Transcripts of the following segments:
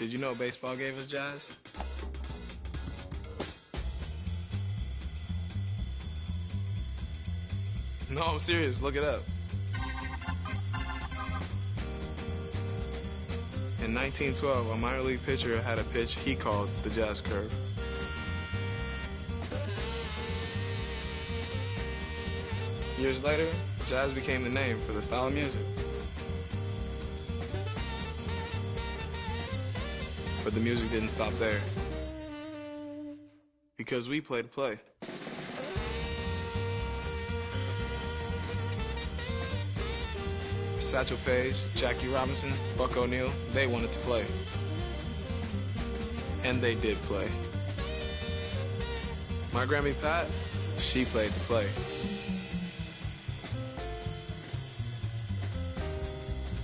Did you know baseball gave us jazz? No, I'm serious. Look it up. In 1912, a minor league pitcher had a pitch he called the jazz curve. Years later, jazz became the name for the style of music. But the music didn't stop there. Because we play to play. Satchel Paige, Jackie Robinson, Buck O'Neil, they wanted to play. And they did play. My Grammy Pat, she played to play.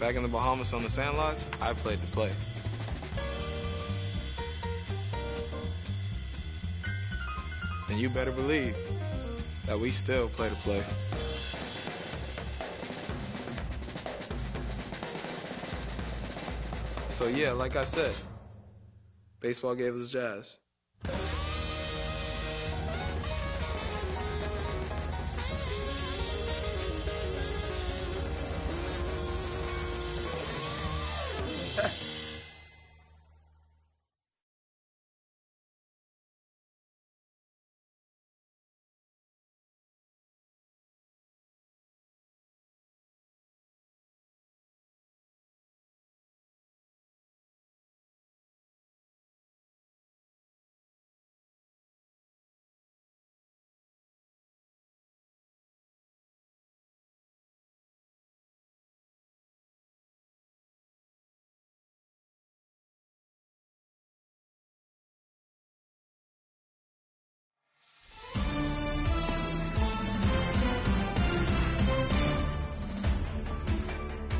Back in the Bahamas on the sandlots, I played to play. And you better believe that we still play to play. So yeah, like I said, baseball gave us jazz.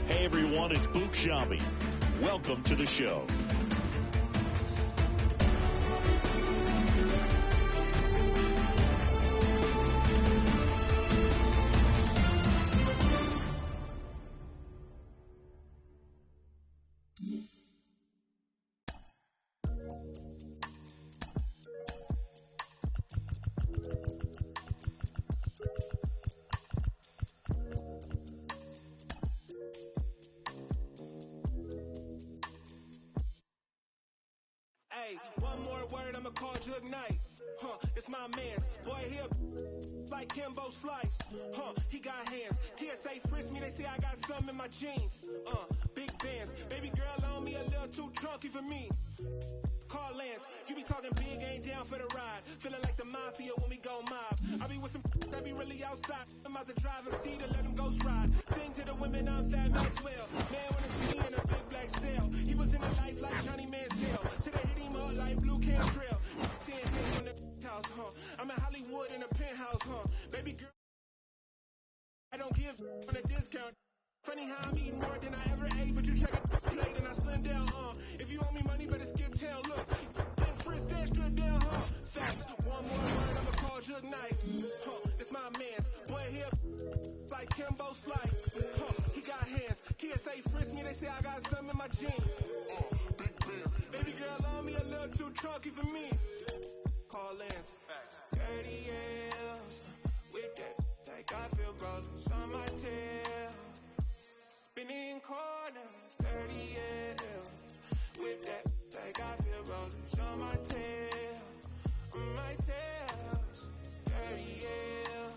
Hey everyone, it's Book Shambi. Welcome to the show. Hey, one more word, I'ma call Jug Knight. It's my man's. Boy, he like Kimbo Slice. He got hands. TSA frisk me, they say I got something in my jeans. Big bands. Baby girl on me a little too drunky for me. Call Lance, you be talking big, ain't down for the ride. Feeling like the mafia when we go mob. I be with some that be really outside. I'm out to drive a seat and let them ghost ride. Sing to the women, I'm Fat Maxwell. Man wanna see me in a big black cell. He was in the life like Johnny Manziel. Today hit him up like Blue Cantrell. Then hit from the house, I'm in Hollywood in a penthouse, Baby girl, I don't give on a discount. Funny how I'm eating more than I ever ate, but you check a plate and I slim down, If you owe me money, better skip town. Look, then frisk that strip down, Facts. One more word, I'ma call Jug Knight. It's my man's. Boy, here like Kimbo Slice. He got hands. TSA frisk me, they say I got something in my jeans. Big bands. Baby girl on me a little too chunky for me. Call Lance. Facts. 30 years with that. Like I feel roses on my tail. Spinning corners, 30 years with that. Like I feel roses on my tail. On my tail. 30 years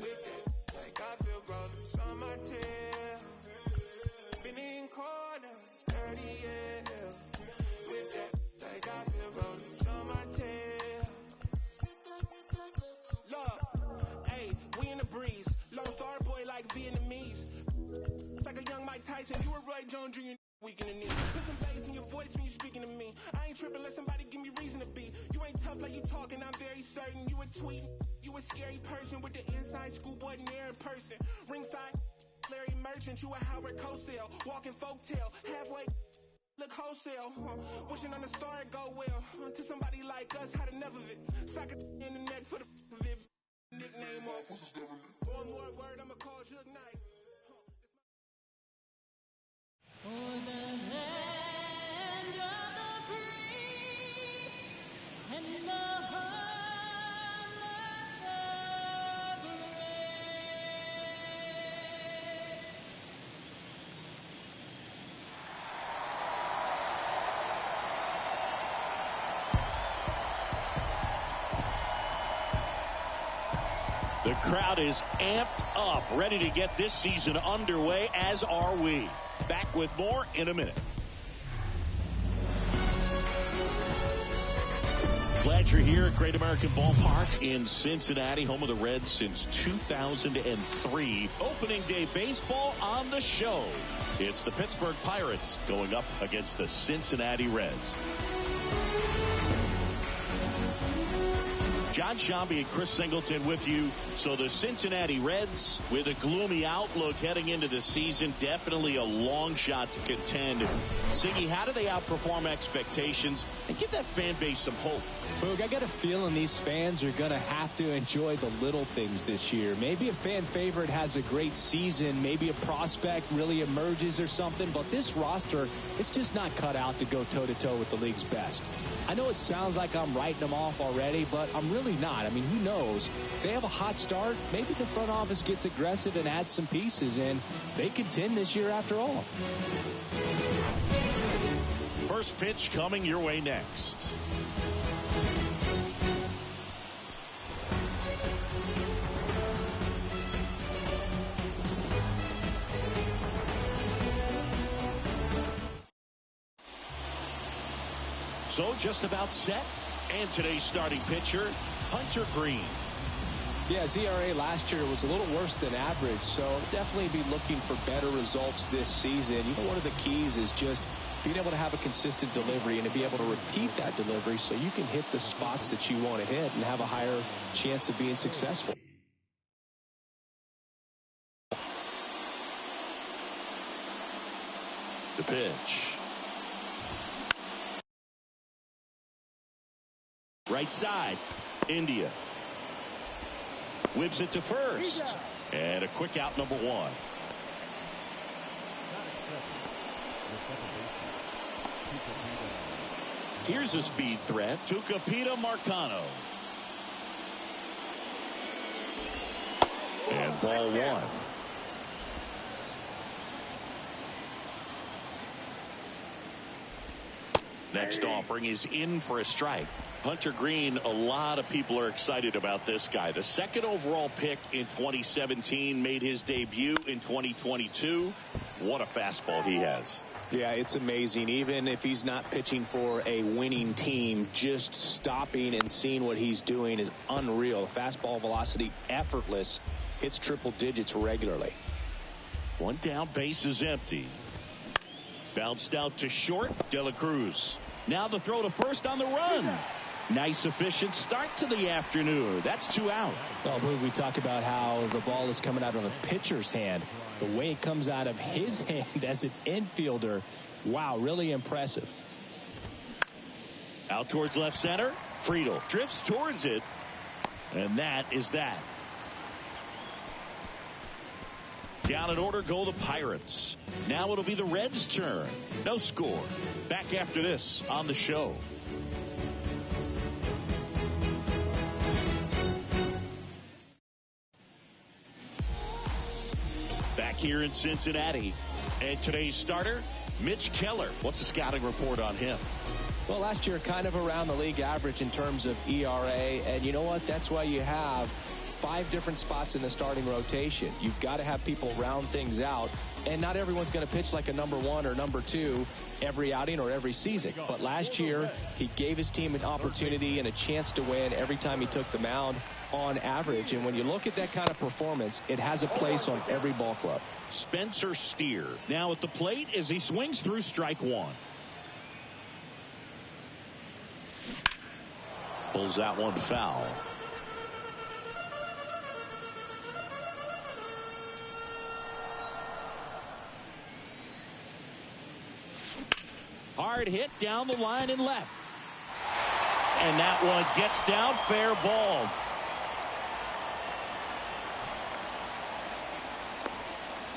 with that. Like I feel roses on my tail. Spinning corners, 30 years with that. Like I feel roses on my tail. Look, hey, we in the breeze. Lone Star boy like Vietnamese. Like a young Mike Tyson, you a Roy Jones Jr. weak in the knee. Put some bass in your voice when you speaking to me. I ain't tripping, let somebody give me reason to be. You ain't tough like you talking, I'm very certain. You a tweet, you a scary person with the inside schoolboy near in person. Ringside, Larry Merchant, you a Howard Cosell. Walking folktale, halfway, look wholesale. Wishing on the star it go well. To somebody like us, had enough of it. Sock it in the neck for the of it. Nickname off. One more word, I'ma call Jug Knight. For the land of the crowd is amped up, ready to get this season underway, as are we. Back with more in a minute. Glad you're here at Great American Ballpark in Cincinnati, home of the Reds since 2003. Opening day baseball on the show. It's the Pittsburgh Pirates going up against the Cincinnati Reds. John Sciambi and Chris Singleton with you. So the Cincinnati Reds, with a gloomy outlook heading into the season, definitely a long shot to contend. Ziggy, how do they outperform expectations and give that fan base some hope? Boog, I got a feeling these fans are going to have to enjoy the little things this year. Maybe a fan favorite has a great season. Maybe a prospect really emerges or something. But this roster, it's just not cut out to go toe-to-toe with the league's best. I know it sounds like I'm writing them off already, but I'm really not. I mean, who knows? They have a hot start. Maybe the front office gets aggressive and adds some pieces, and they contend this year after all. First pitch coming your way next. So just about set. And today's starting pitcher, Hunter Greene. Yeah, his ERA last year was a little worse than average, so definitely be looking for better results this season. You know, one of the keys is just being able to have a consistent delivery and to be able to repeat that delivery so you can hit the spots that you want to hit and have a higher chance of being successful. The pitch. Right side, India. Whips it to first. And a quick out, number one. Here's a speed threat. Tucupita Marcano. And ball one. Next offering is in for a strike. Hunter Greene, a lot of people are excited about this guy. The second overall pick in 2017, made his debut in 2022. What a fastball he has. Yeah, it's amazing. Even if he's not pitching for a winning team, just stopping and seeing what he's doing is unreal. Fastball velocity, effortless, hits triple digits regularly. One down, base is empty. Bounced out to short, De La Cruz. Now the throw to first on the run. Nice efficient start to the afternoon. That's 2 out. Well, we talked about how the ball is coming out of a pitcher's hand. The way it comes out of his hand as an infielder, wow, really impressive. Out towards left center. Friedl drifts towards it. And that is that. Down in order go the Pirates. Now it'll be the Reds' turn. No score. Back after this on the show. Back here in Cincinnati. And today's starter, Mitch Keller. What's the scouting report on him? Well, last year kind of around the league average in terms of ERA. And you know what? That's why you have 5 different spots in the starting rotation. You've got to have people round things out, and not everyone's going to pitch like a number 1 or number 2 every outing or every season. But last year, he gave his team an opportunity and a chance to win every time he took the mound on average. And when you look at that kind of performance, it has a place on every ball club. Spencer Steer now at the plate as he swings through strike one. Pulls that one foul. Hard hit down the line and left. And that one gets down, fair ball.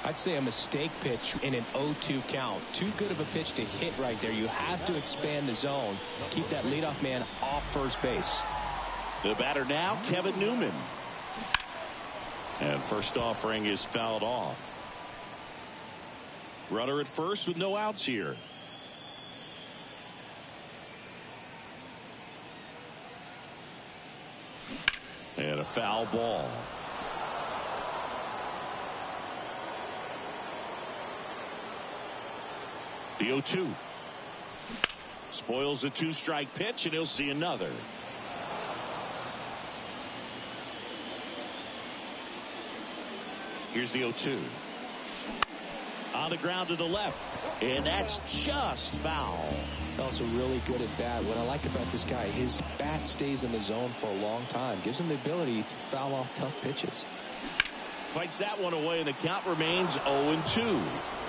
I'd say a mistake pitch in an 0-2 count. Too good of a pitch to hit right there. You have to expand the zone. Keep that leadoff man off first base. The batter now, Kevin Newman. And first offering is fouled off. Runner at first with no outs here. And a foul ball. The 0-2. Spoils a 2-strike pitch, and he'll see another. Here's the 0-2. On the ground to the left, and that's just foul. Also really good at bat. What I like about this guy, his bat stays in the zone for a long time. Gives him the ability to foul off tough pitches. Fights that one away, and the count remains 0-2.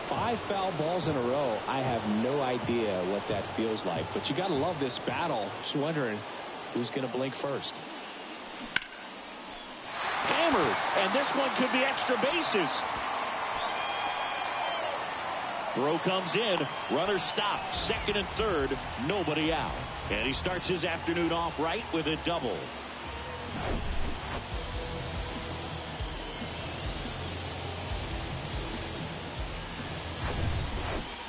5 foul balls in a row. I have no idea what that feels like, but you got to love this battle. Just wondering who's going to blink first. Hammered, and this one could be extra bases. Throw comes in, runner stopped, second and third, nobody out. And he starts his afternoon off right with a double.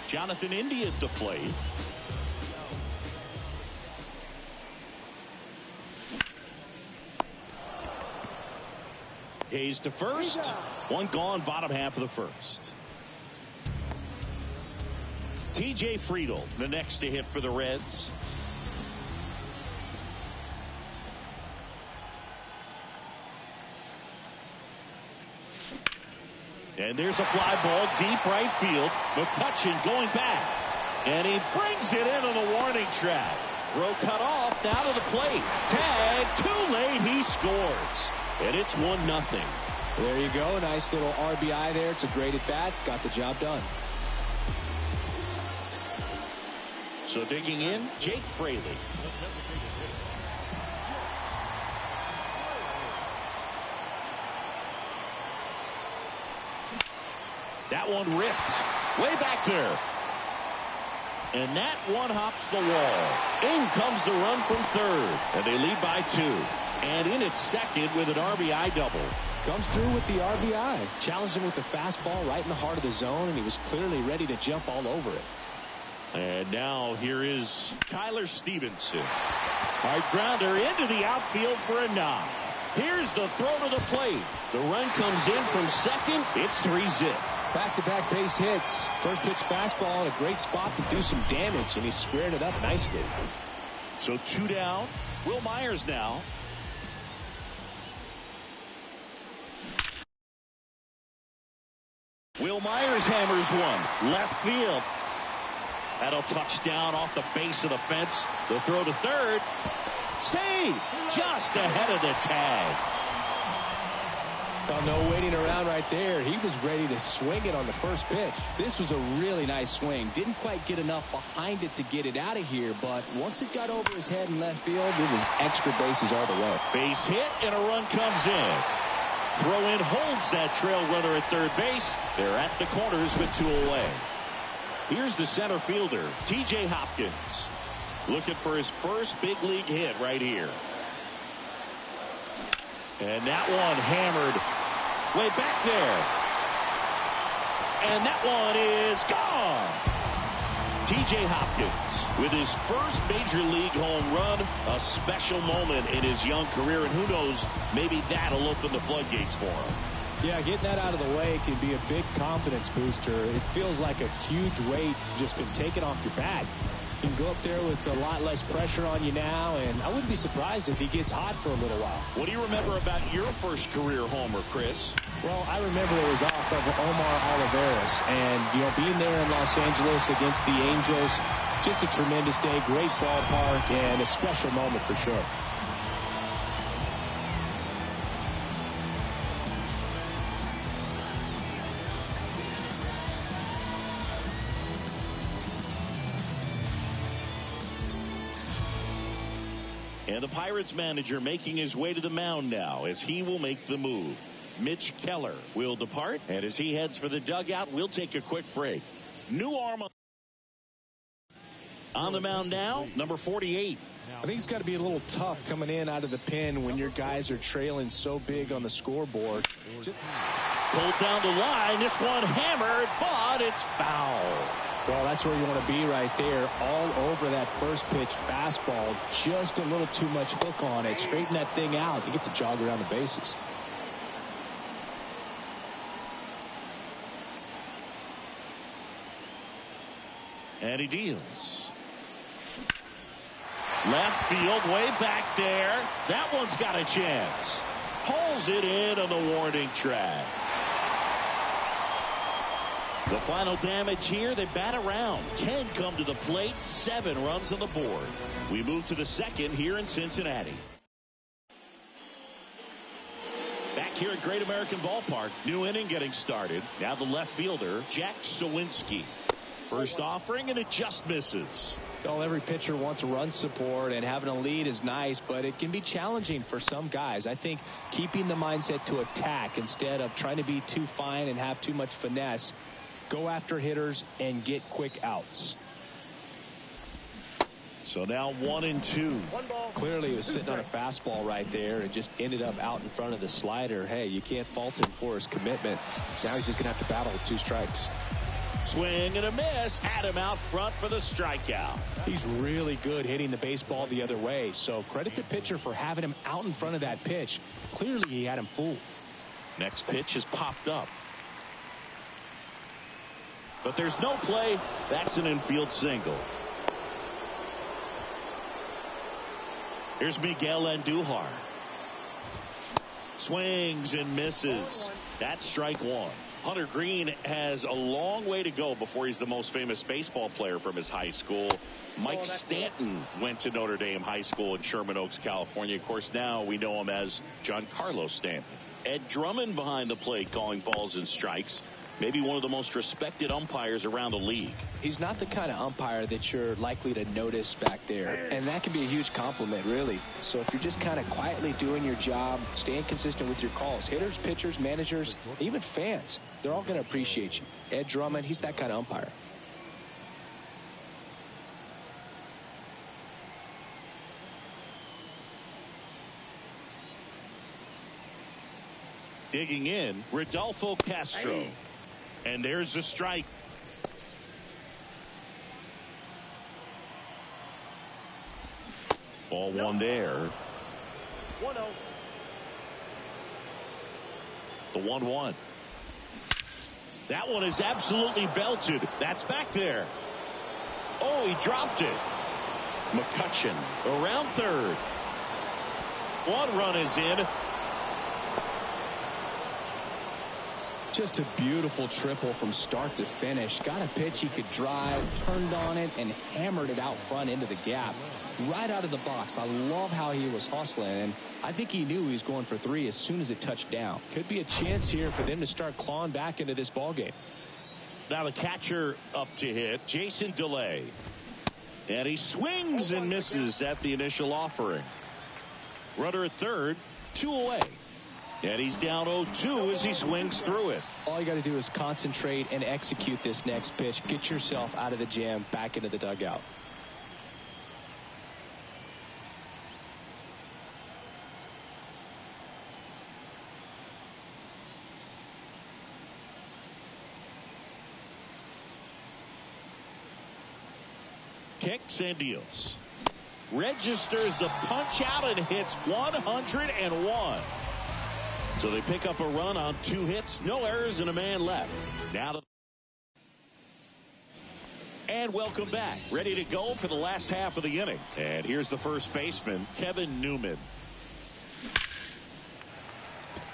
Jonathan India at the plate. Hayes to first. One gone, bottom half of the first. TJ Friedl, the next to hit for the Reds. And there's a fly ball deep right field. McCutchen going back. And he brings it into the warning track. Throw cut off, down to the plate. Tag, too late, he scores. And it's 1-0. There you go. Nice little RBI there. It's a great at bat. Got the job done. So digging in, Jake Fraley. That one ripped. Way back there. And that one hops the wall. In comes the run from third. And they lead by 2. And in at second with an RBI double. Comes through with the RBI. Challenged him with a fastball right in the heart of the zone, and he was clearly ready to jump all over it. And now here is Tyler Stevenson. Hard grounder into the outfield for a knock. Here's the throw to the plate. The run comes in from second. It's 3-zip. Back-to-back base hits. First pitch fastball in a great spot to do some damage, and he squared it up nicely. So 2 down. Will Myers now. Will Myers hammers one. Left field. That'll touch down off the base of the fence. The throw to third. Save! Just ahead of the tag. Well, no waiting around right there. He was ready to swing it on the first pitch. This was a really nice swing. Didn't quite get enough behind it to get it out of here, but once it got over his head in left field, it was extra bases all the way. Base hit, and a run comes in. Throw in holds that trail runner at third base. They're at the corners with 2 away. Here's the center fielder, T.J. Hopkins, looking for his first big league hit right here. And that one hammered way back there. And that one is gone. T.J. Hopkins with his first major league home run, a special moment in his young career, and who knows, maybe that'll open the floodgates for him. Yeah, getting that out of the way can be a big confidence booster. It feels like a huge weight just been taken off your back. You can go up there with a lot less pressure on you now, and I wouldn't be surprised if he gets hot for a little while. What do you remember about your first career homer, Chris? Well, I remember it was off of Omar Oliveras, and, being there in Los Angeles against the Angels, just a tremendous day, great ballpark, and a special moment for sure. And the Pirates manager making his way to the mound now as he will make the move. Mitch Keller will depart, and as he heads for the dugout, we'll take a quick break. New arm on the mound now, number 48. I think it's got to be a little tough coming in out of the pen when your guys are trailing so big on the scoreboard. Pulled down the line, this one hammered, but it's foul. Well, that's where you want to be right there, all over that first pitch fastball. Just a little too much hook on it. Straighten that thing out. You get to jog around the bases. And he deals. Left field, way back there. That one's got a chance. Pulls it in on the warning track. The final damage here, they bat around. 10 come to the plate, 7 runs on the board. We move to the second here in Cincinnati. Back here at Great American Ballpark, new inning getting started. Now the left fielder, Jack Sawinski. First offering, and it just misses. Well, every pitcher wants run support, and having a lead is nice, but it can be challenging for some guys. I think keeping the mindset to attack instead of trying to be too fine and have too much finesse. Go after hitters and get quick outs. So now 1-2. Clearly, he was sitting on a fastball right there and just ended up out in front of the slider. Hey, you can't fault him for his commitment. Now he's just going to have to battle with 2 strikes. Swing and a miss. Adam out front for the strikeout. He's really good hitting the baseball the other way. So credit the pitcher for having him out in front of that pitch. Clearly, he had him fooled. Next pitch has popped up. But there's no play. That's an infield single. Here's Miguel Andujar. Swings and misses. That's strike 1. Hunter Green has a long way to go before he's the most famous baseball player from his high school. Mike Stanton went to Notre Dame High School in Sherman Oaks, California. Of course, now we know him as Giancarlo Stanton. Ed Drummond behind the plate calling balls and strikes. Maybe one of the most respected umpires around the league. He's not the kind of umpire that you're likely to notice back there. And that can be a huge compliment, really. So if you're just kind of quietly doing your job, staying consistent with your calls, hitters, pitchers, managers, even fans, they're all going to appreciate you. Ed Drummond, he's that kind of umpire. Digging in, Rodolfo Castro. And there's a strike. Ball 1 there. 1-0. The 1-1. That one is absolutely belted. That's back there. Oh, he dropped it. McCutchen around third. 1 run is in. Just a beautiful triple from start to finish. Got a pitch he could drive, turned on it, and hammered it out front into the gap. Right out of the box. I love how he was hustling, and I think he knew he was going for 3 as soon as it touched down. Could be a chance here for them to start clawing back into this ballgame. Now the catcher up to hit, Jason DeLay. And he swings and misses at the initial offering. Runner at third, 2 away. And he's down 0-2 as he swings through it. All you got to do is concentrate and execute this next pitch. Get yourself out of the jam, back into the dugout. Kicks and deals. Registers the punch out and hits 101. So they pick up a run on 2 hits, no errors, and a man left. And welcome back. Ready to go for the last half of the inning. And here's the first baseman, Kevin Newman.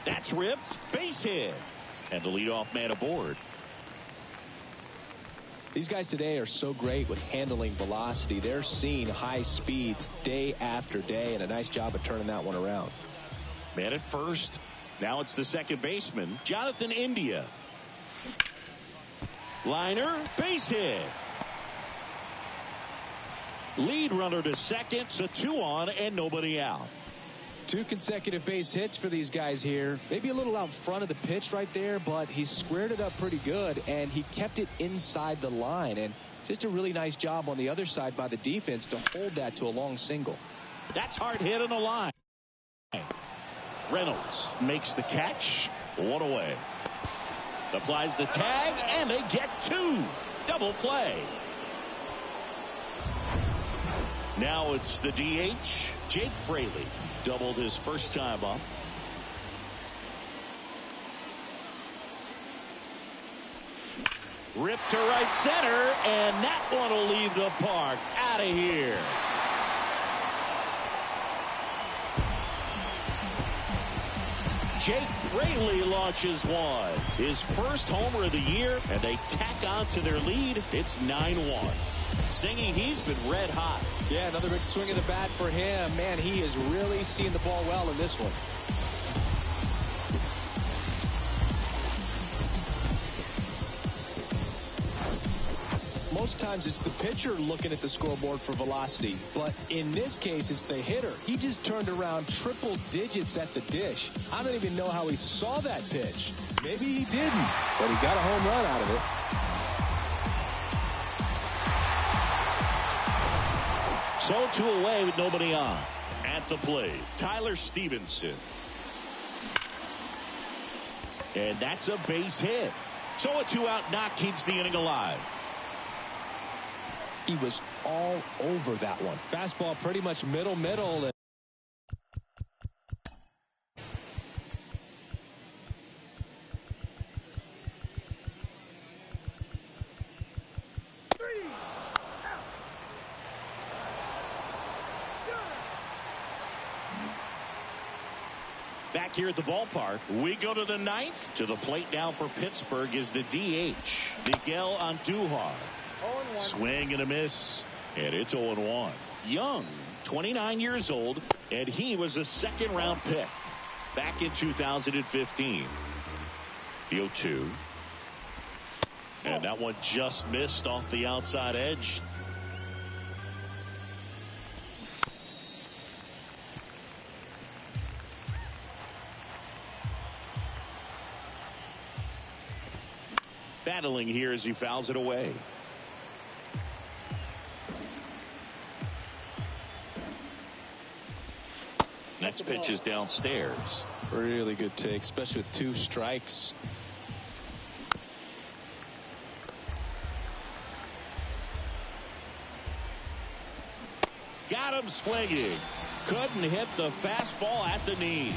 That's ripped. Base hit. And the leadoff man aboard. These guys today are so great with handling velocity. They're seeing high speeds day after day, and a nice job of turning that one around. Man at first. Now it's the second baseman, Jonathan India. Liner, base hit. Lead runner to second, so 2 on and nobody out. 2 consecutive base hits for these guys here. Maybe a little out front of the pitch right there, but he squared it up pretty good, and he kept it inside the line. And just a really nice job on the other side by the defense to hold that to a long single. That's hard hit on the line. Reynolds makes the catch. 1 away. Applies the tag, and they get 2. Double play. Now it's the DH, Jake Fraley. Doubled his first time up. Ripped to right center, and that one will leave the park. Out of here. Jake Fraley launches one. His first homer of the year, and they tack on to their lead. It's 9-1. Zingy, he's been red hot. Yeah, another big swing of the bat for him. Man, he is really seeing the ball well in this one. Most times it's the pitcher looking at the scoreboard for velocity, but in this case it's the hitter. He just turned around triple digits at the dish. I don't even know how he saw that pitch. Maybe he didn't, but he got a home run out of it. So 2 away with nobody on. At the plate, Tyler Stevenson. And that's a base hit. So a 2-out knock keeps the inning alive. He was all over that one. Fastball pretty much middle. Back here at the ballpark, we go to the 9th. To the plate now for Pittsburgh is the DH, Miguel Andujar. Swing and a miss, and it's 0-1. Young, 29 years old, and he was a second-round pick back in 2015. The 0-2. And that one just missed off the outside edge. Battling here as he fouls it away. Next pitch is downstairs. Really good take, especially with 2 strikes. Got him swinging. Couldn't hit the fastball at the knees.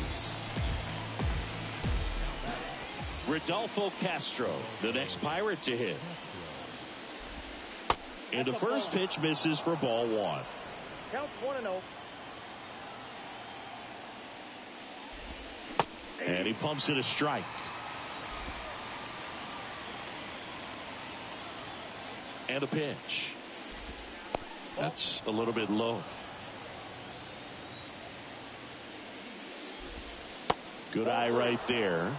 Rodolfo Castro, the next Pirate to hit. And the first pitch misses for ball 1. Count 1-0. And he pumps it a strike. And a pitch. That's a little bit low. Good eye right there.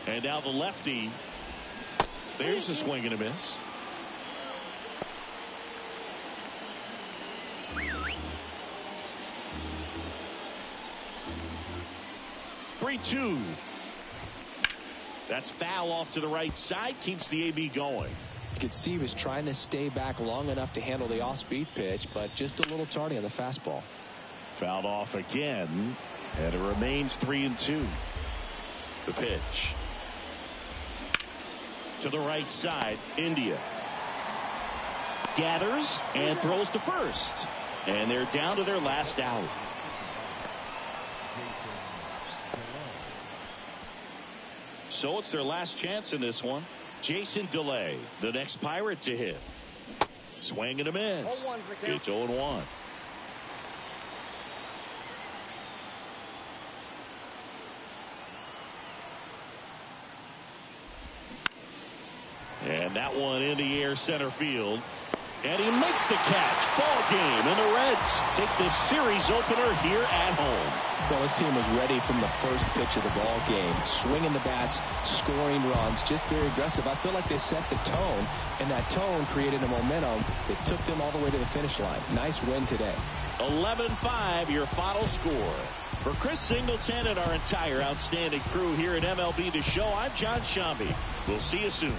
And now the lefty. There's a swing and a miss. Two. That's foul off to the right side. Keeps the AB going. You could see he was trying to stay back long enough to handle the off-speed pitch, but just a little tardy on the fastball. Fouled off again, and it remains 3-2. The pitch. To the right side, India. Gathers and throws to first. And they're down to their last out. So it's their last chance in this one. Jason DeLay, the next Pirate to hit. Swing and a miss. It's 0-1. And that one in the air center field. And he makes the catch. Ball game. And the Reds take the series opener here at home. Well, this team was ready from the first pitch of the ball game. Swinging the bats, scoring runs, just very aggressive. I feel like they set the tone, and that tone created a momentum that took them all the way to the finish line. Nice win today. 11-5, your final score. For Chris Singleton and our entire outstanding crew here at MLB The Show, I'm John Shambi. We'll see you soon.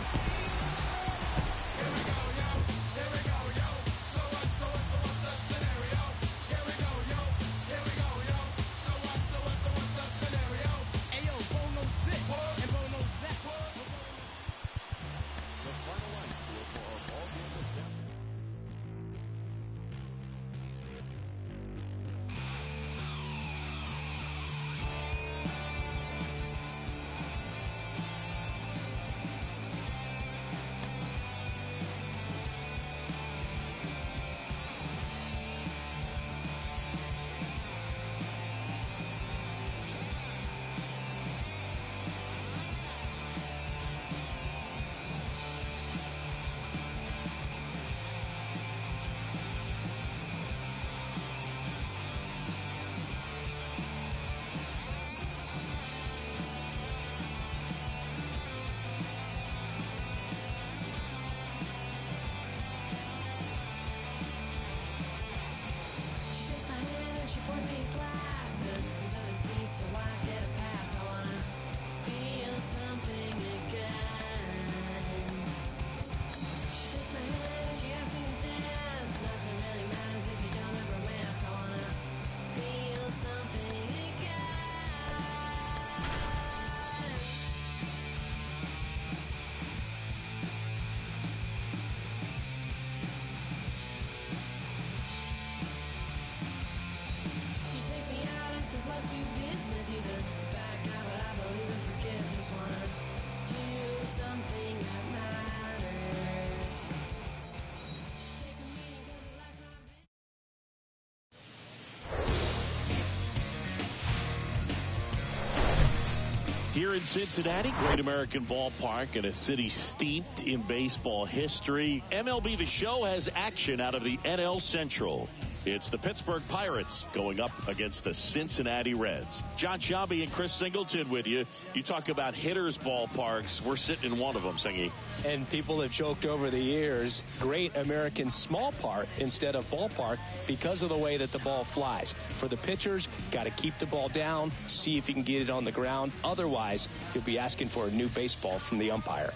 Here in Cincinnati, Great American Ballpark, in a city steeped in baseball history, MLB The Show has action out of the NL Central. It's the Pittsburgh Pirates going up against the Cincinnati Reds. John Sciambi and Chris Singleton with you. You talk about hitters' ballparks. We're sitting in one of them, Singy. And people have joked over the years, Great American Small Park instead of ballpark because of the way that the ball flies. For the pitchers, got to keep the ball down, see if you can get it on the ground. Otherwise, you'll be asking for a new baseball from the umpire.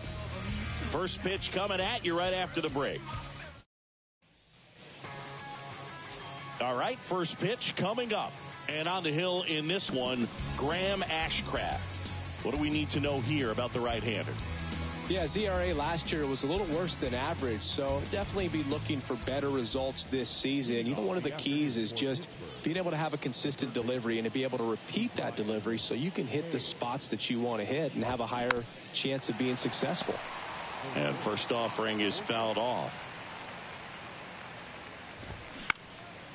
First pitch coming at you right after the break. All right, first pitch coming up. And on the hill in this one, Graham Ashcraft. What do we need to know here about the right-hander? Yeah, his ERA last year was a little worse than average, so definitely be looking for better results this season. You know, one of the keys is just being able to have a consistent delivery and to be able to repeat that delivery so you can hit the spots that you want to hit and have a higher chance of being successful. And first offering is fouled off.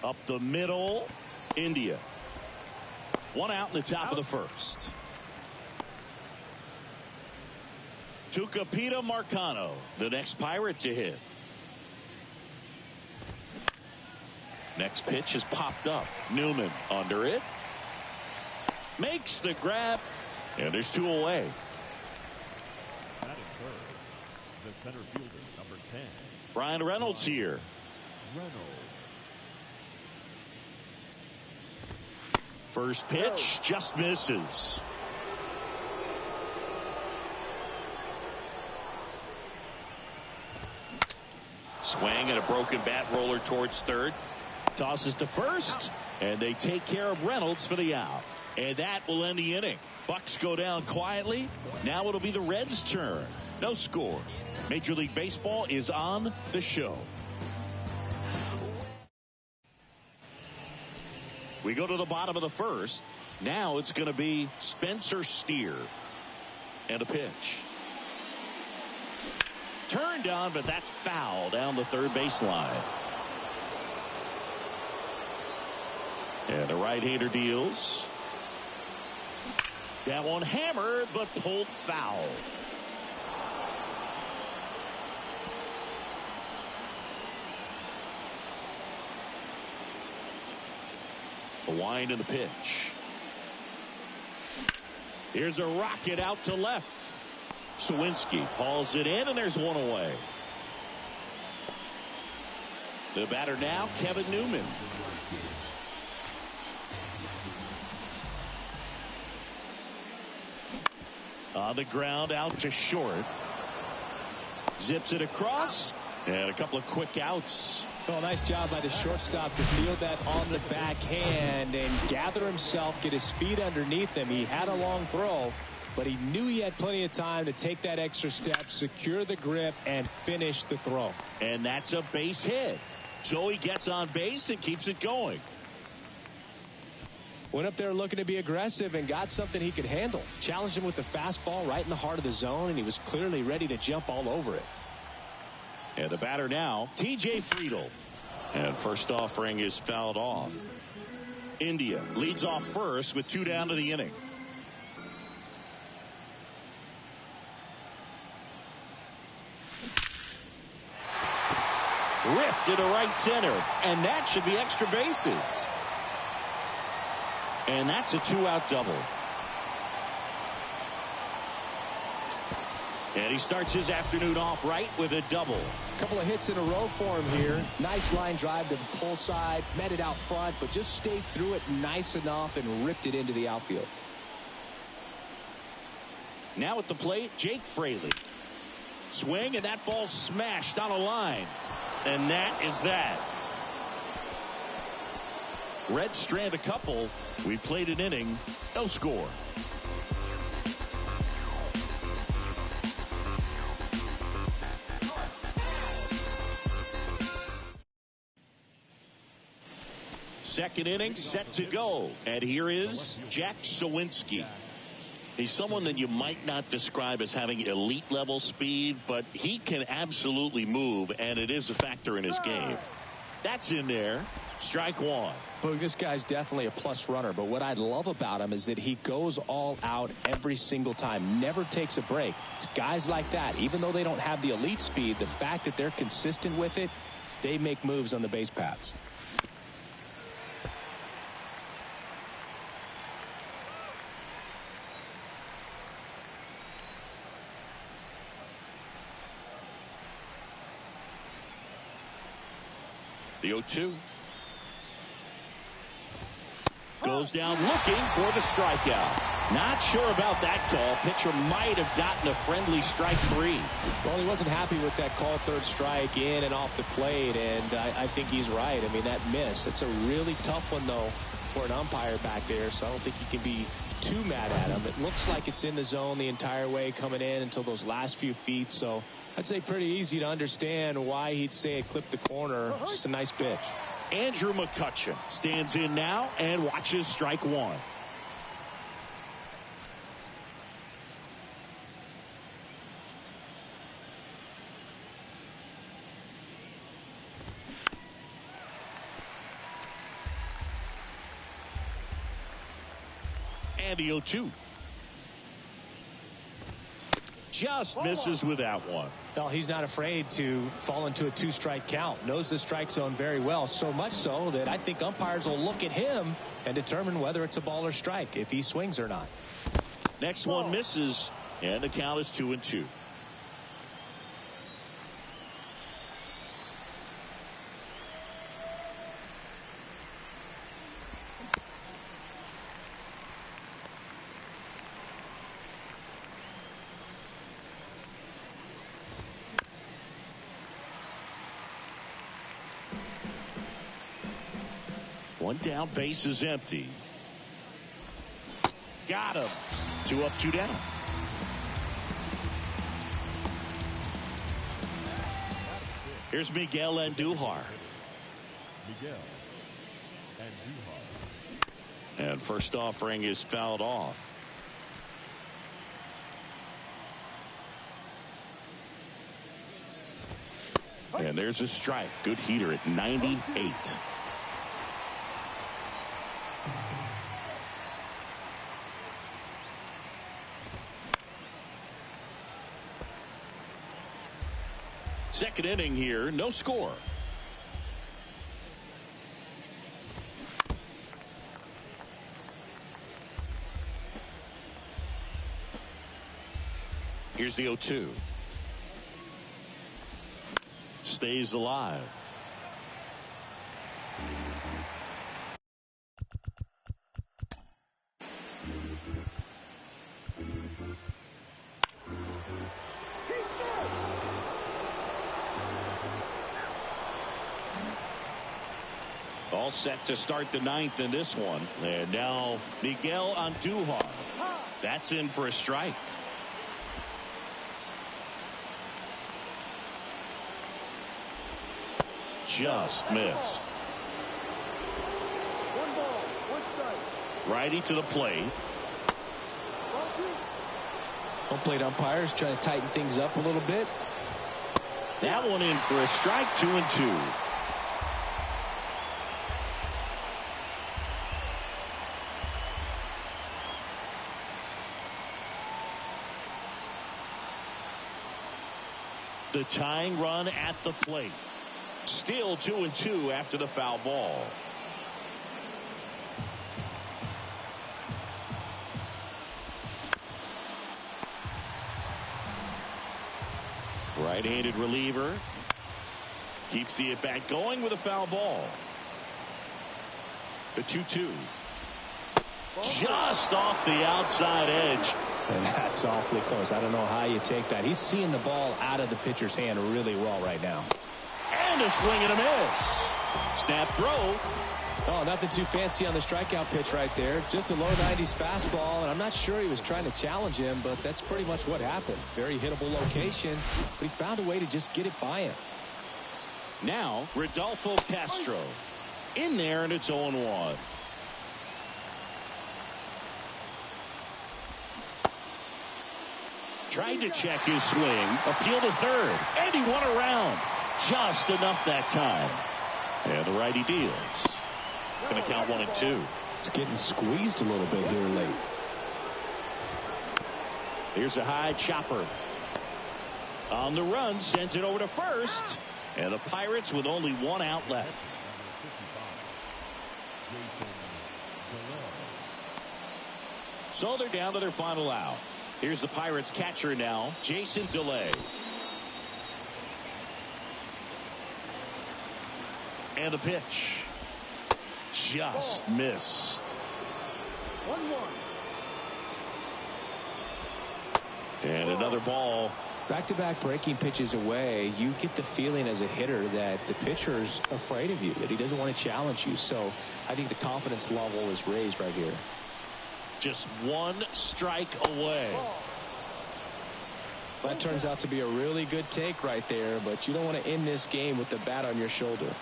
Up the middle, India. One out in the top of the first. Tucupita Marcano, the next Pirate to hit. Next pitch is popped up. Newman under it. Makes the grab. And there's two away. Batting third, the center fielder, number 10. Brian Reynolds here. Reynolds. First pitch just misses. Swing and a broken bat roller towards third. Tosses to first, and they take care of Reynolds for the out. And that will end the inning. Bucks go down quietly. Now it'll be the Reds' turn. No score. Major League Baseball is on the show. We go to the bottom of the first. Now it's going to be Spencer Steer. And a pitch. Turned on, but that's foul down the third baseline. And the right-hander deals. That one hammered, but pulled foul. The wind of the pitch. Here's a rocket out to left. Sawinski hauls it in, and there's one away. The batter now, Kevin Newman. On the ground, out to short. Zips it across, and a couple of quick outs. Well, nice job by the shortstop to field that on the backhand and gather himself, get his feet underneath him. He had a long throw, but he knew he had plenty of time to take that extra step, secure the grip, and finish the throw. And that's a base hit. So he gets on base and keeps it going. Went up there looking to be aggressive and got something he could handle. Challenged him with the fastball right in the heart of the zone, and he was clearly ready to jump all over it. And the batter now, T.J. Friedl. And first offering is fouled off. India leads off first with 2 down to the inning. Ripped into right center, and that should be extra bases. And that's a 2-out double. And he starts his afternoon off right with a double. A couple of hits in a row for him here. Nice line drive to the pull side, met it out front, but just stayed through it nice enough and ripped it into the outfield. Now at the plate, Jake Fraley. Swing, and that ball smashed on a line. And that is that. Reds strand a couple. We played an inning. No score. Second inning set to go. And here is Jack Sawinski. He's someone that you might not describe as having elite level speed, but he can absolutely move, and it is a factor in his game. That's in there. Strike one. Well, this guy's definitely a plus runner, but what I love about him is that he goes all out every single time, never takes a break. It's guys like that, even though they don't have the elite speed, the fact that they're consistent with it, they make moves on the base paths. The 0-2. Goes down looking for the strikeout. Not sure about that call. Pitcher might have gotten a friendly strike three. Well, he wasn't happy with that call, third strike in and off the plate, and I think he's right. I mean, that miss, it's a really tough one, though, for an umpire back there, so I don't think you can be too mad at him. It looks like it's in the zone the entire way coming in until those last few feet, so I'd say pretty easy to understand why he'd say it clipped the corner. Just a nice pitch. Andrew McCutchen stands in now and watches strike one. And the 0-2. Just misses with that one. Well, he's not afraid to fall into a two-strike count. Knows the strike zone very well, so much so that I think umpires will look at him and determine whether it's a ball or strike, if he swings or not. Next one misses, and the count is 2-2. One down, base is empty. Got him. 2 up, 2 down. Here's Miguel Andujar. Miguel Andujar. And first offering is fouled off. And there's a strike. Good heater at 98. Second inning here, no score. Here's the 0-2. Stays alive. All set to start the ninth in this one. And now Miguel Andujar. That's in for a strike. Just missed. Righty to the plate. Home plate umpires trying to tighten things up a little bit. That one in for a strike. 2-2. The tying run at the plate. Still 2-2 after the foul ball. Right-handed reliever. Keeps the at-bat going with a foul ball. The 2-2. Just off the outside edge. And that's awfully close. I don't know how you take that. He's seeing the ball out of the pitcher's hand really well right now. And a swing and a miss. Snap throw. Oh, nothing too fancy on the strikeout pitch right there. Just a low 90s fastball, and I'm not sure he was trying to challenge him, but that's pretty much what happened. Very hittable location, but he found a way to just get it by him. Now, Rodolfo Castro. In there, and it's 0-1. Tried to check his swing. Appeal to third. And he won around. Just enough that time. And the righty deals. Going to count 1-2. It's getting squeezed a little bit here late. Here's a high chopper. On the run, sends it over to first. And the Pirates with only one out left. So they're down to their final out. Here's the Pirates catcher now, Jason DeLay. And the pitch. Just missed. 1-1. And another ball. Back-to-back breaking pitches away, you get the feeling as a hitter that the pitcher's afraid of you, that he doesn't want to challenge you. So I think the confidence level is raised right here. Just one strike away. That turns out to be a really good take right there, but you don't want to end this game with the bat on your shoulder.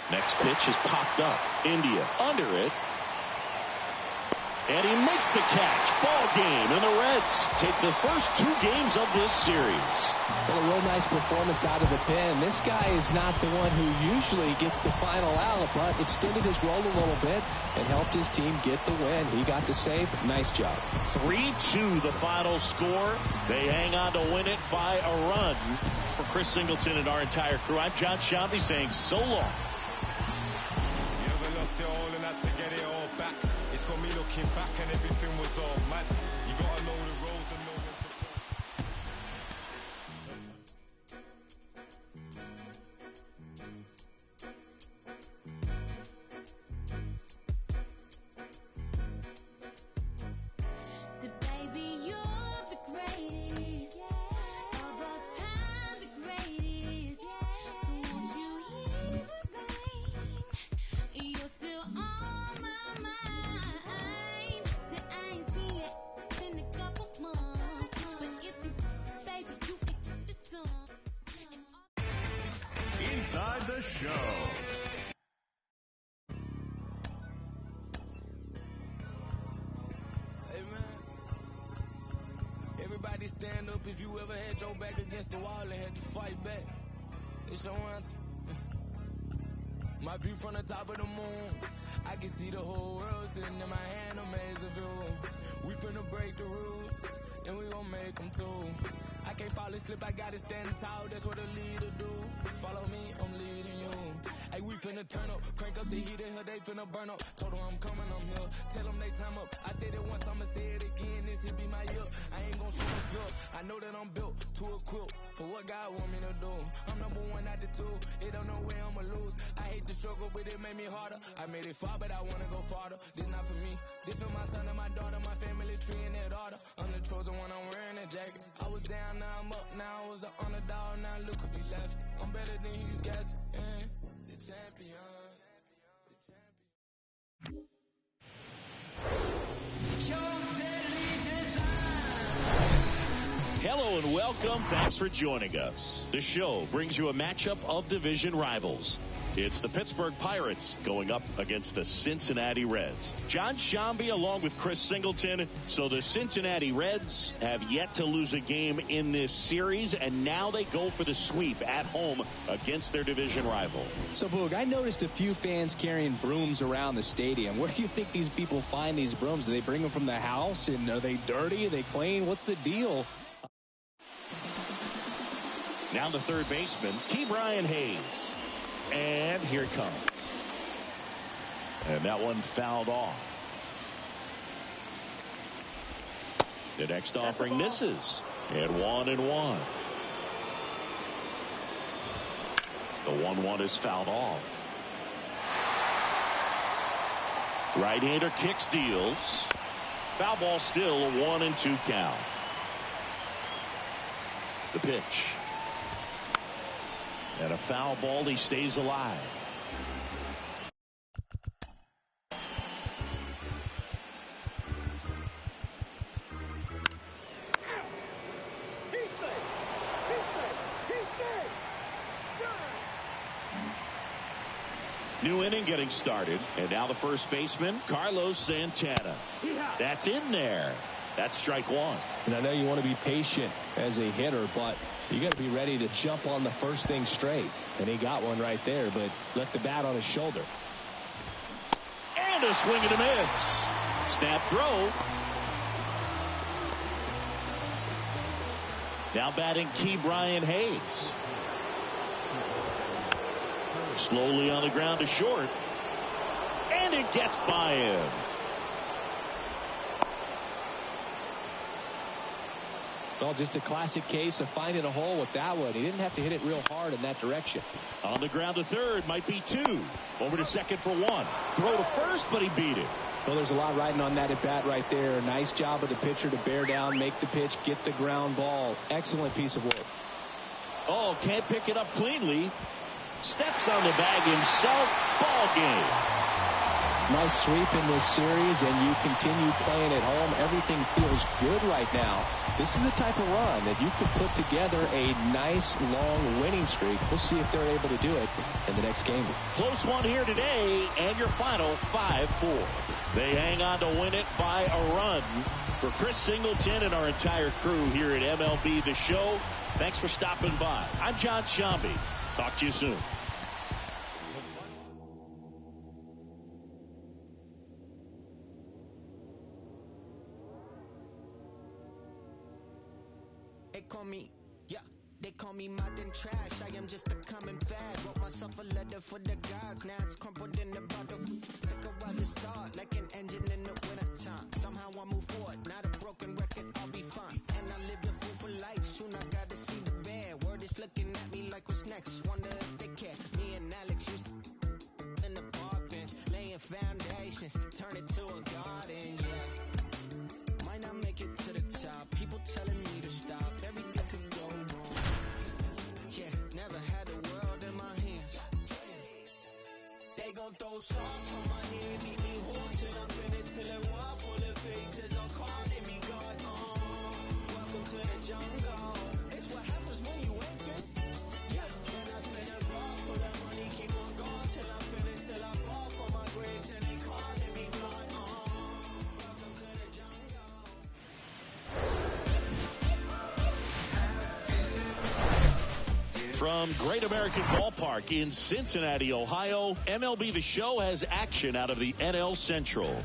Next pitch is popped up. India under it. And he makes the catch. Ball game, and the Reds take the first 2 games of this series. Well, a real nice performance out of the pen. This guy is not the one who usually gets the final out, but extended his role a little bit and helped his team get the win. He got the save. Nice job. 3-2 the final score. They hang on to win it by a run. For Chris Singleton and our entire crew, I'm John Shambi saying so long. You ever lost it all and had to get it all back? It's got me looking back and everything was all mad. You gotta know the roads and know when to So baby, you're the greatest of all time, the greatest. So won't you hear me right? You're still on my mind. That I ain't seen it in a couple months. But if you, baby, you can get the song. Inside the show. Hey man, everybody stand up if you ever had your back against the wall and had to fight back. It's your anthem. My view from the top of the moon, I can see the whole world sitting in my hand, amazing view. We finna break the rules, and we gon' make them too. I can't fall asleep, I gotta stand tall, that's what a leader do. Follow me, I'm leading you. Hey, we finna turn up, crank up the heat in here, they finna burn up. Told them I'm coming, I'm here, tell them they time up. I said it once, I'ma say it again, this here be my year. I ain't gon' show up, look, I know that I'm built to equip for what God want me to do. I'm number one out the 2, it don't know where I'ma lose. I hate the struggle, but it made me harder. I made it far, but I wanna go farther. This not for me, this for my son and my daughter, my family tree and that order. I'm the Trojan one, I'm wearing a jacket. I was down, now I'm up, now I was the underdog, now look who be left. I'm better than you guys, and the champions. Hello and welcome. Thanks for joining us. The show brings you a matchup of division rivals. It's the Pittsburgh Pirates going up against the Cincinnati Reds. John Shambi along with Chris Singleton. So the Cincinnati Reds have yet to lose a game in this series, and now they go for the sweep at home against their division rival. So, Boog, I noticed a few fans carrying brooms around the stadium. Where do you think these people find these brooms? Do they bring them from the house? And are they dirty? Are they clean? What's the deal? Now the third baseman, Ke'Bryan Hayes. And here it comes. And that one fouled off. The next offering misses. And 1-1. The 1-1 is fouled off. Right-hander kicks, deals. Foul ball still, a 1-2 count. The pitch. And a foul ball, he stays alive. New inning getting started. And now the first baseman, Carlos Santana. That's in there. That's strike one. And I know you want to be patient as a hitter, but you got to be ready to jump on the first thing straight. And he got one right there, but left the bat on his shoulder. And a swing and a miss. Snap throw. Now batting Ke'Bryan Hayes. Slowly on the ground to short. And it gets by him. Well, just a classic case of finding a hole with that one. He didn't have to hit it real hard in that direction. On the ground to third, might be two. Over to second for one. Throw to first, but he beat it. Well, there's a lot riding on that at bat right there. Nice job of the pitcher to bear down, make the pitch, get the ground ball. Excellent piece of work. Oh, can't pick it up cleanly. Steps on the bag himself. Ball game. Nice sweep in this series, and you continue playing at home. Everything feels good right now. This is the type of run that you could put together a nice, long winning streak. We'll see if they're able to do it in the next game. Close one here today, and your final 5-4. They hang on to win it by a run. For Chris Singleton and our entire crew here at MLB The Show, thanks for stopping by. I'm John Sciambi. Talk to you soon. They call me modern trash. I am just a common fad. Wrote myself a letter for the gods. Now it's crumpled in the bottle. Took a while to start, like an engine in the wintertime. Somehow I move forward, not a broken record, I'll be fine. And I live the full life. Soon I gotta see the bear. Word is looking at me like what's next. Wonder if they care. Me and Alex used to in the park bench, laying foundations, turn it to a garden. Yeah, might not make it to the top. People telling me to stop. Everything could go wrong. Yeah, never had the world in my hands. They gon' throw salt on my head, meet me horse till I'm finished, till it wild full of faces are calling me God. Welcome to the jungle. It's what happens when you ain't good. Yeah, and I spend a bar full of money, keep on going till I'm finished, till I fall for my grace, and they calling me God. Welcome to the jungle. From Great American Ballpark in Cincinnati, Ohio, MLB The Show has action out of the NL Central.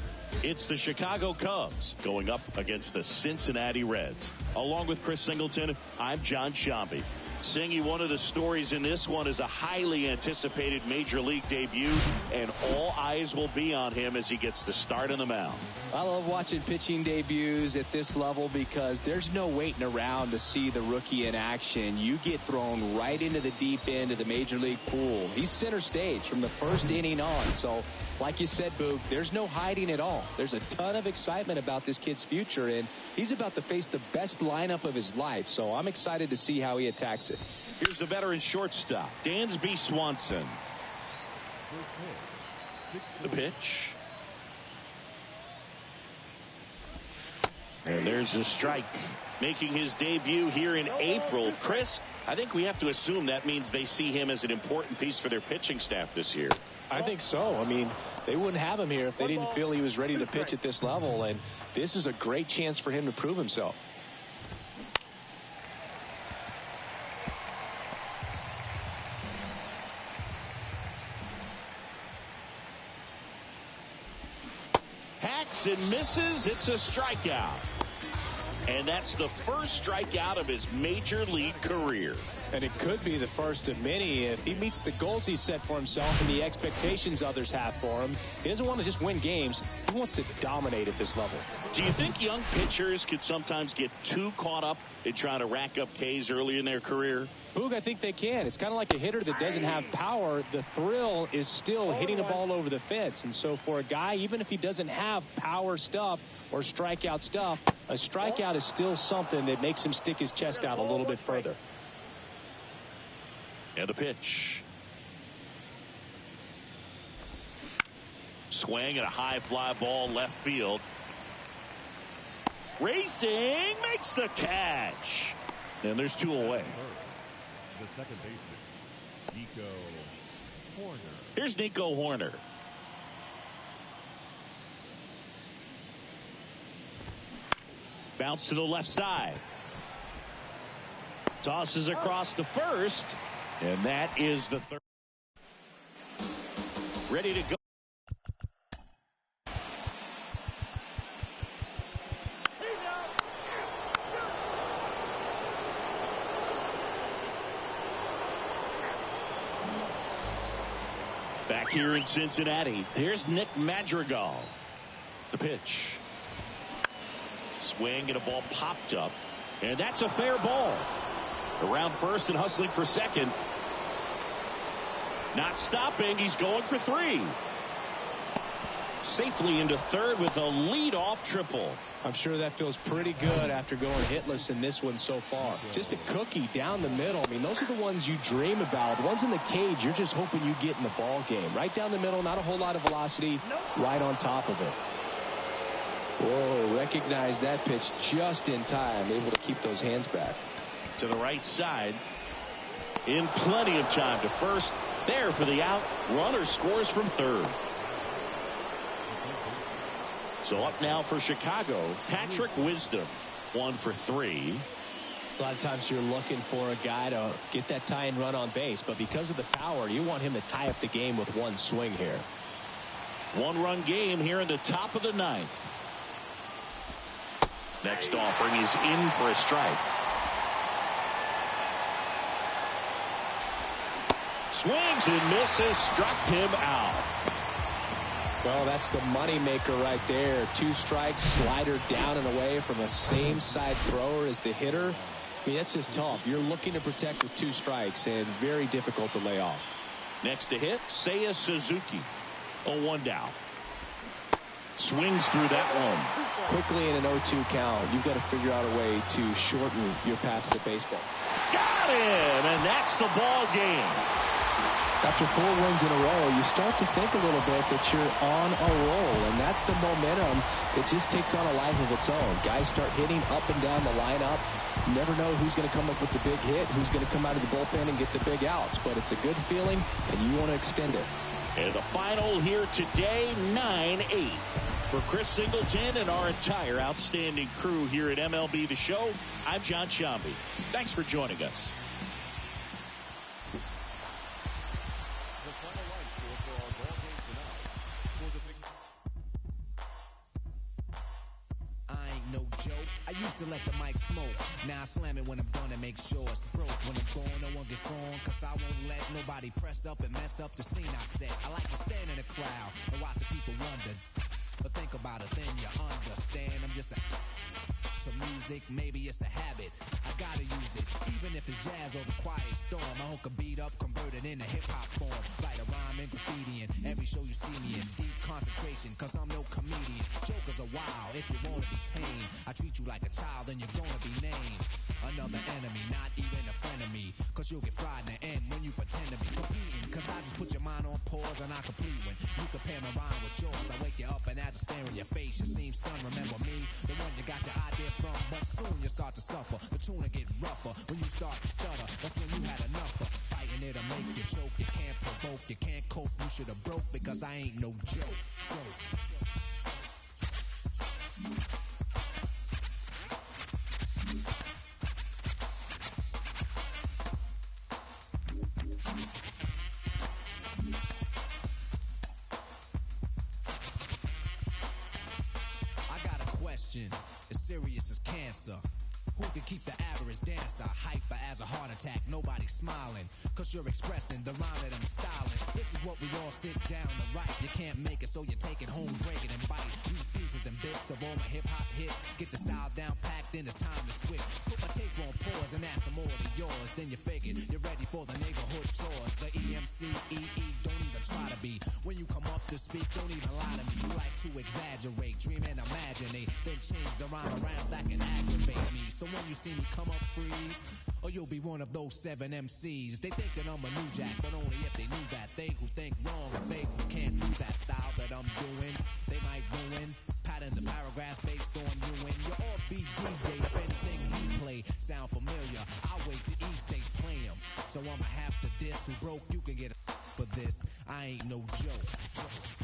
It's the Chicago Cubs going up against the Cincinnati Reds. Along with Chris Singleton, I'm John Sciambi. Singy, one of the stories in this one is a highly anticipated major league debut, and all eyes will be on him as he gets the start on the mound. I love watching pitching debuts at this level because there's no waiting around to see the rookie in action. You get thrown right into the deep end of the major league pool. He's center stage from the first inning on. So, like you said, Boog, there's no hiding at all. There's a ton of excitement about this kid's future, and he's about to face the best lineup of his life. So I'm excited to see how he attacks it. Here's the veteran shortstop, Dansby Swanson. The pitch. And there's a strike. Making his debut here in April. Chris, I think we have to assume that means they see him as an important piece for their pitching staff this year. I think so. I mean, they wouldn't have him here if they didn't feel he was ready to pitch at this level, and this is a great chance for him to prove himself. Hacks and misses. It's a strikeout. And that's the first strikeout of his major league career. And it could be the first of many if he meets the goals he set for himself and the expectations others have for him. He doesn't want to just win games. He wants to dominate at this level. Do you think young pitchers could sometimes get too caught up in trying to rack up Ks early in their career? Boog, I think they can. It's kind of like a hitter that doesn't have power. The thrill is still hitting a ball over the fence. And so for a guy, even if he doesn't have power stuff or strikeout stuff, a strikeout is still something that makes him stick his chest out a little bit further. And a pitch. Swing and a high fly ball left field. Racing makes the catch. And there's two away. The second baseman, Nico Hoerner. Here's Nico Hoerner. Bounce to the left side. Tosses across to first. And that is the third. Ready to go. Back here in Cincinnati, here's Nick Madrigal. The pitch. Swing and a ball popped up. And that's a fair ball. Around first and hustling for second. Not stopping. He's going for three. Safely into third with a leadoff triple. I'm sure that feels pretty good after going hitless in this one so far. Just a cookie down the middle. I mean, those are the ones you dream about. The ones in the cage, you're just hoping you get in the ball game. Right down the middle, not a whole lot of velocity, right on top of it. Whoa, recognize that pitch just in time, able to keep those hands back. To the right side. In plenty of time to first. There for the out. Runner scores from third. So up now for Chicago, Patrick Wisdom, 1 for 3. A lot of times you're looking for a guy to get that tying run on base, but because of the power, you want him to tie up the game with one swing here. 1-run game here in the top of the 9th. Next offering is in for a strike. Swings and misses, struck him out. Well, that's the moneymaker right there. 2 strikes, slider down and away from the same side thrower as the hitter. I mean, that's just tough. You're looking to protect with 2 strikes and very difficult to lay off. Next to hit, Seiya Suzuki. 0-1 down. Swings through that one. Quickly in an 0-2 count, you've got to figure out a way to shorten your path to the baseball. Got him, and that's the ball game. After 4 wins in a row, you start to think a little bit that you're on a roll, and that's the momentum that just takes on a life of its own. Guys start hitting up and down the lineup. You never know who's going to come up with the big hit, who's going to come out of the bullpen and get the big outs, but it's a good feeling, and you want to extend it. And the final here today, 9-8. For Chris Singleton and our entire outstanding crew here at MLB The Show, I'm John Sciambi. Thanks for joining us. I used to let the mic smoke. Now I slam it when I'm done and make sure it's broke. When I'm gone, no one gets on, cause I won't let nobody press up and mess up the scene I set. I like to stand in the crowd and watch the people wonder. But think about it, then you understand. I'm just to music, maybe it's a habit. I gotta use it, even if it's jazz or the quiet storm. I hook a beat up, convert it into hip-hop form. Write a rhyme and graffiti in every show you see me in. Deep concentration, cause I'm no comedian. Jokers are wild, if you wanna be tame. I treat you like a child, then you're gonna be named another enemy, not even a friend of me. Cause you'll get fried in the end when you pretend to be competing. Cause I just put your mind on pause and I complete when you compare my rhyme with yours. I wake you up and as I stare in your face, you seem stunned. Remember me, the one you got your idea from. But soon you start to suffer, the tune will get rougher. When you start to stutter, that's when you had enough of fighting it'll make you choke. You can't provoke, you can't cope, you should have broke. Because I ain't no joke. I got a question, as serious as cancer. Who can keep the average dancer hyper as a heart attack? Nobody's smiling, cause you're expressing the rhyme that I'm styling. This is what we all sit down to write. You can't make it, so you take it home, break it and bite. Use pieces and bits of all my hip-hop hits. Get the style down packed, then it's time to switch. Put my tape on pause and add some more to yours. Then you figured you're ready for the neighborhood chores. The EMC, EE, don't even try to be. When you come up to speak, don't even lie to me. You like to exaggerate, dream and imaginate. Then change the rhyme around, that can aggravate me. So when you see me come up, freeze, or you'll be one of those 7 MCs. They think that I'm a new jack, but only if they knew that. They who think wrong, or they who can't do that style that I'm doing, they might ruin patterns and paragraphs based on you and your offbeat DJ. If anything he play sound familiar, I'll wait till E say play him. So I'ma have to diss who broke, you can get for this. I ain't no joke.